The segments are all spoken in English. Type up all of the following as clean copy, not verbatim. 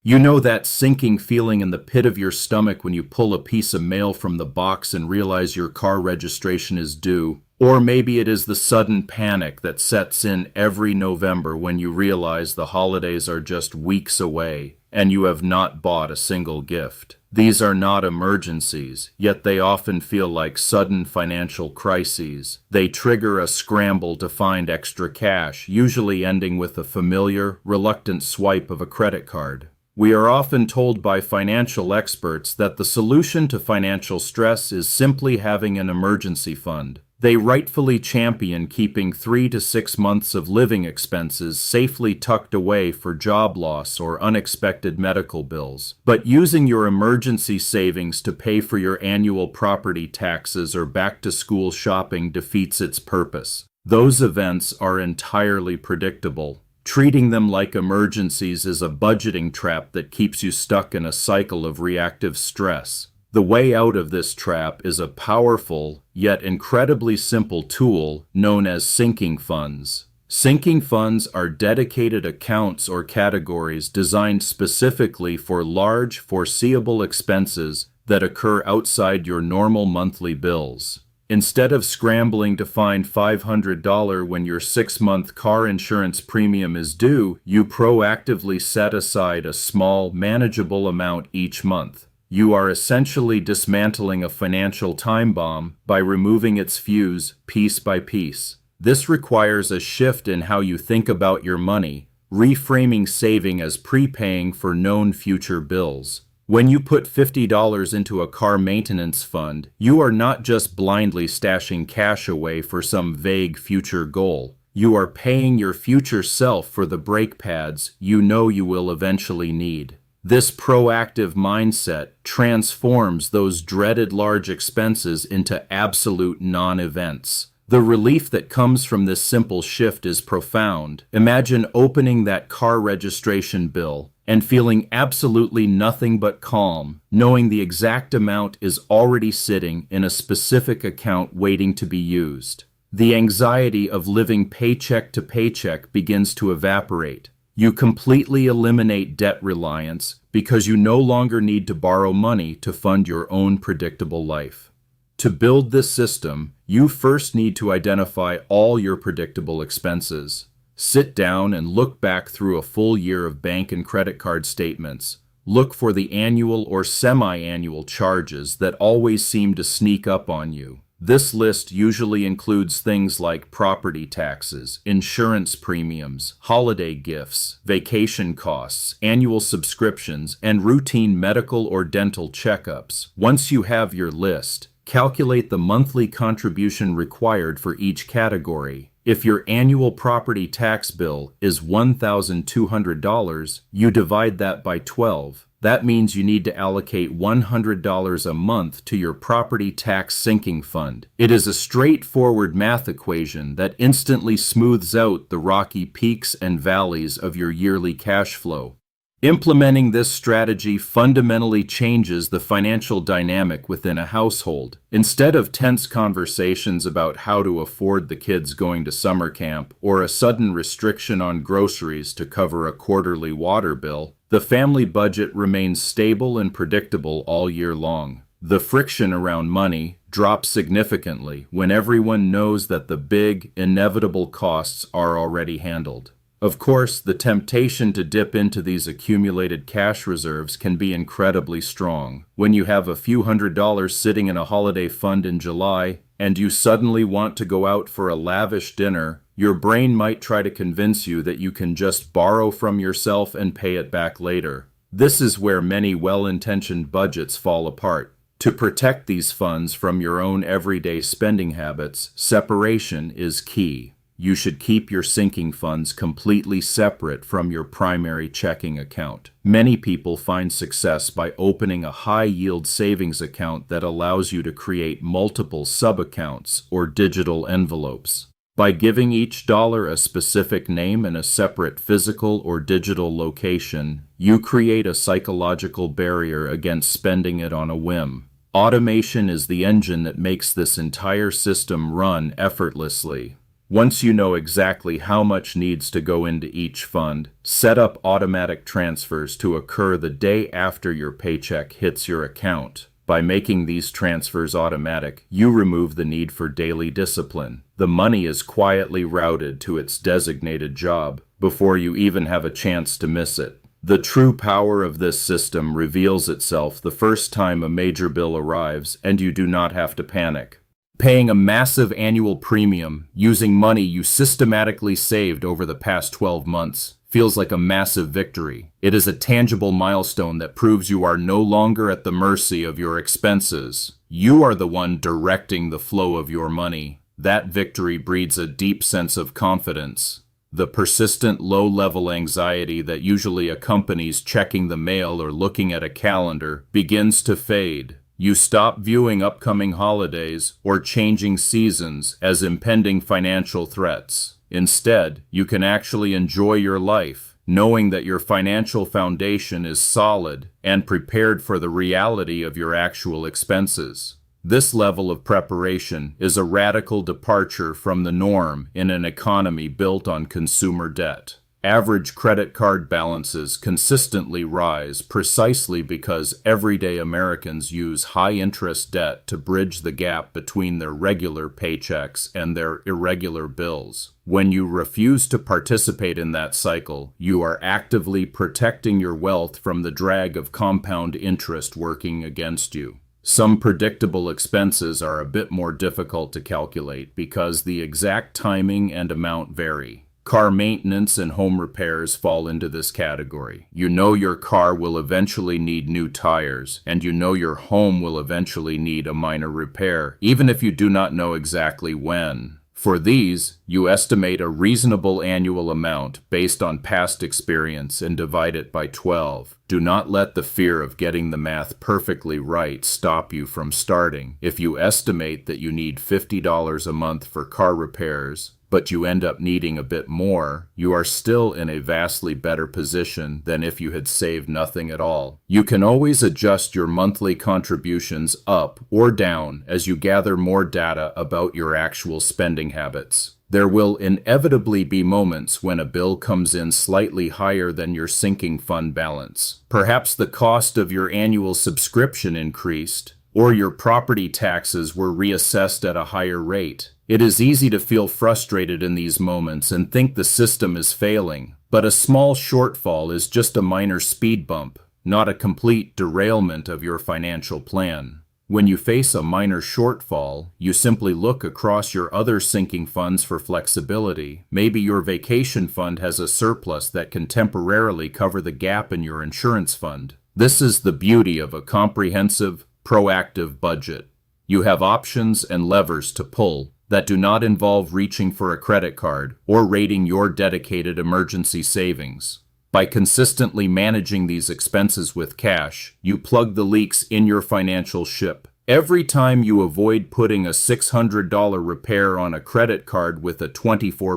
You know that sinking feeling in the pit of your stomach when you pull a piece of mail from the box and realize your car registration is due? Or maybe it is the sudden panic that sets in every November when you realize the holidays are just weeks away and you have not bought a single gift. These are not emergencies, yet they often feel like sudden financial crises. They trigger a scramble to find extra cash, usually ending with a familiar, reluctant swipe of a credit card. We are often told by financial experts that the solution to financial stress is simply having an emergency fund. They rightfully champion keeping 3 to 6 months of living expenses safely tucked away for job loss or unexpected medical bills. But using your emergency savings to pay for your annual property taxes or back-to-school shopping defeats its purpose. Those events are entirely predictable. Treating them like emergencies is a budgeting trap that keeps you stuck in a cycle of reactive stress. The way out of this trap is a powerful, yet incredibly simple tool known as sinking funds. Sinking funds are dedicated accounts or categories designed specifically for large, foreseeable expenses that occur outside your normal monthly bills. Instead of scrambling to find $500 when your 6-month car insurance premium is due, you proactively set aside a small, manageable amount each month. You are essentially dismantling a financial time bomb by removing its fuse piece by piece. This requires a shift in how you think about your money, reframing saving as prepaying for known future bills. When you put $50 into a car maintenance fund, you are not just blindly stashing cash away for some vague future goal. You are paying your future self for the brake pads you know you will eventually need. This proactive mindset transforms those dreaded large expenses into absolute non-events. The relief that comes from this simple shift is profound. Imagine opening that car registration bill and feeling absolutely nothing but calm, knowing the exact amount is already sitting in a specific account waiting to be used. The anxiety of living paycheck to paycheck begins to evaporate. You completely eliminate debt reliance because you no longer need to borrow money to fund your own predictable life. To build this system, you first need to identify all your predictable expenses. Sit down and look back through a full year of bank and credit card statements. Look for the annual or semi-annual charges that always seem to sneak up on you. This list usually includes things like property taxes, insurance premiums, holiday gifts, vacation costs, annual subscriptions, and routine medical or dental checkups. Once you have your list, calculate the monthly contribution required for each category. If your annual property tax bill is $1,200, you divide that by 12. That means you need to allocate $100 a month to your property tax sinking fund. It is a straightforward math equation that instantly smooths out the rocky peaks and valleys of your yearly cash flow. Implementing this strategy fundamentally changes the financial dynamic within a household. Instead of tense conversations about how to afford the kids going to summer camp or a sudden restriction on groceries to cover a quarterly water bill, the family budget remains stable and predictable all year long. The friction around money drops significantly when everyone knows that the big, inevitable costs are already handled. Of course, the temptation to dip into these accumulated cash reserves can be incredibly strong. When you have a few $100s sitting in a holiday fund in July, and you suddenly want to go out for a lavish dinner, your brain might try to convince you that you can just borrow from yourself and pay it back later. This is where many well-intentioned budgets fall apart. To protect these funds from your own everyday spending habits, separation is key. You should keep your sinking funds completely separate from your primary checking account. Many people find success by opening a high-yield savings account that allows you to create multiple sub-accounts or digital envelopes. By giving each dollar a specific name and a separate physical or digital location, you create a psychological barrier against spending it on a whim. Automation is the engine that makes this entire system run effortlessly. Once you know exactly how much needs to go into each fund, set up automatic transfers to occur the day after your paycheck hits your account. By making these transfers automatic, you remove the need for daily discipline. The money is quietly routed to its designated job before you even have a chance to miss it. The true power of this system reveals itself the first time a major bill arrives, and you do not have to panic. Paying a massive annual premium using money you systematically saved over the past 12 months feels like a massive victory. It is a tangible milestone that proves you are no longer at the mercy of your expenses. You are the one directing the flow of your money. That victory breeds a deep sense of confidence. The persistent low-level anxiety that usually accompanies checking the mail or looking at a calendar begins to fade. You stop viewing upcoming holidays or changing seasons as impending financial threats. Instead, you can actually enjoy your life, knowing that your financial foundation is solid and prepared for the reality of your actual expenses. This level of preparation is a radical departure from the norm in an economy built on consumer debt. Average credit card balances consistently rise precisely because everyday Americans use high-interest debt to bridge the gap between their regular paychecks and their irregular bills. When you refuse to participate in that cycle, you are actively protecting your wealth from the drag of compound interest working against you. Some predictable expenses are a bit more difficult to calculate because the exact timing and amount vary. Car maintenance and home repairs fall into this category. You know your car will eventually need new tires, and you know your home will eventually need a minor repair, even if you do not know exactly when. For these, you estimate a reasonable annual amount based on past experience and divide it by 12. Do not let the fear of getting the math perfectly right stop you from starting. If you estimate that you need $50 a month for car repairs, but you end up needing a bit more, you are still in a vastly better position than if you had saved nothing at all. You can always adjust your monthly contributions up or down as you gather more data about your actual spending habits. There will inevitably be moments when a bill comes in slightly higher than your sinking fund balance. Perhaps the cost of your annual subscription increased, or your property taxes were reassessed at a higher rate. It is easy to feel frustrated in these moments and think the system is failing, but a small shortfall is just a minor speed bump, not a complete derailment of your financial plan. When you face a minor shortfall, you simply look across your other sinking funds for flexibility. Maybe your vacation fund has a surplus that can temporarily cover the gap in your insurance fund. This is the beauty of a comprehensive, proactive budget. You have options and levers to pull that do not involve reaching for a credit card or raiding your dedicated emergency savings. By consistently managing these expenses with cash, you plug the leaks in your financial ship. Every time you avoid putting a $600 repair on a credit card with a 24%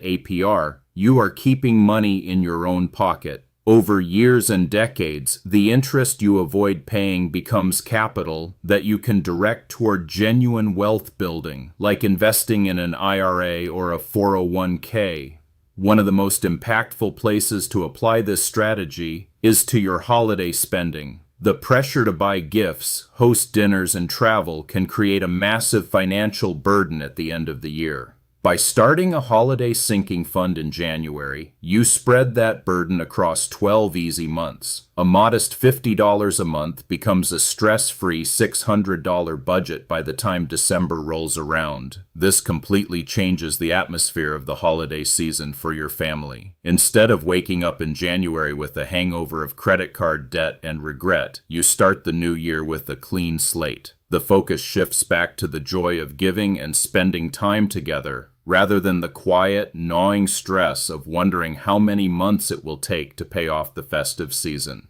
APR, you are keeping money in your own pocket. Over years and decades, the interest you avoid paying becomes capital that you can direct toward genuine wealth building, like investing in an IRA or a 401k. One of the most impactful places to apply this strategy is to your holiday spending. The pressure to buy gifts, host dinners, and travel can create a massive financial burden at the end of the year. By starting a holiday sinking fund in January, you spread that burden across 12 easy months. A modest $50 a month becomes a stress-free $600 budget by the time December rolls around. This completely changes the atmosphere of the holiday season for your family. Instead of waking up in January with a hangover of credit card debt and regret, you start the new year with a clean slate. The focus shifts back to the joy of giving and spending time together, rather than the quiet, gnawing stress of wondering how many months it will take to pay off the festive season.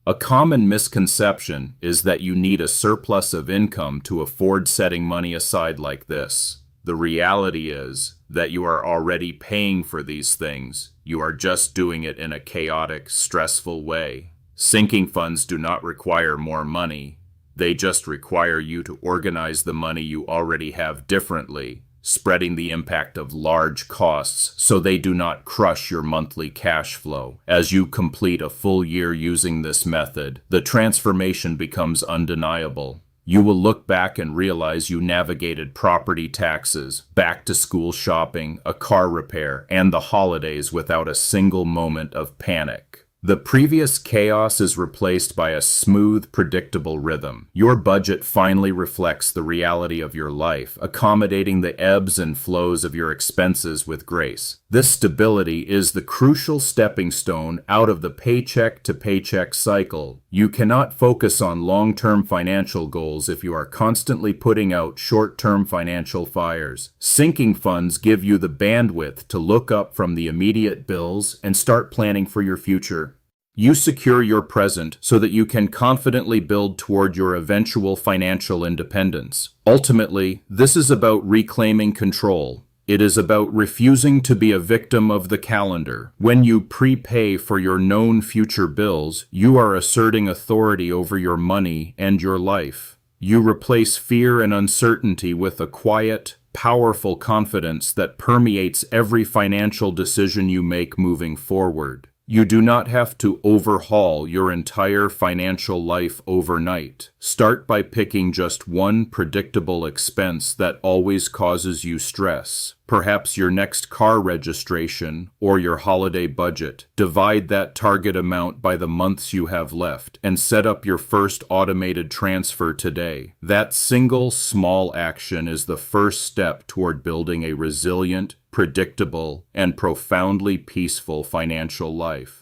A common misconception is that you need a surplus of income to afford setting money aside like this. The reality is that you are already paying for these things. You are just doing it in a chaotic, stressful way. Sinking funds do not require more money. They just require you to organize the money you already have differently, spreading the impact of large costs so they do not crush your monthly cash flow. As you complete a full year using this method, the transformation becomes undeniable. You will look back and realize you navigated property taxes, back-to-school shopping, a car repair, and the holidays without a single moment of panic. The previous chaos is replaced by a smooth, predictable rhythm. Your budget finally reflects the reality of your life, accommodating the ebbs and flows of your expenses with grace. This stability is the crucial stepping stone out of the paycheck-to-paycheck cycle. You cannot focus on long-term financial goals if you are constantly putting out short-term financial fires. Sinking funds give you the bandwidth to look up from the immediate bills and start planning for your future. You secure your present so that you can confidently build toward your eventual financial independence. Ultimately, this is about reclaiming control. It is about refusing to be a victim of the calendar. When you prepay for your known future bills, you are asserting authority over your money and your life. You replace fear and uncertainty with a quiet, powerful confidence that permeates every financial decision you make moving forward. You do not have to overhaul your entire financial life overnight. Start by picking just one predictable expense that always causes you stress. Perhaps your next car registration or your holiday budget. Divide that target amount by the months you have left and set up your first automated transfer today. That single small action is the first step toward building a resilient, predictable, and profoundly peaceful financial life.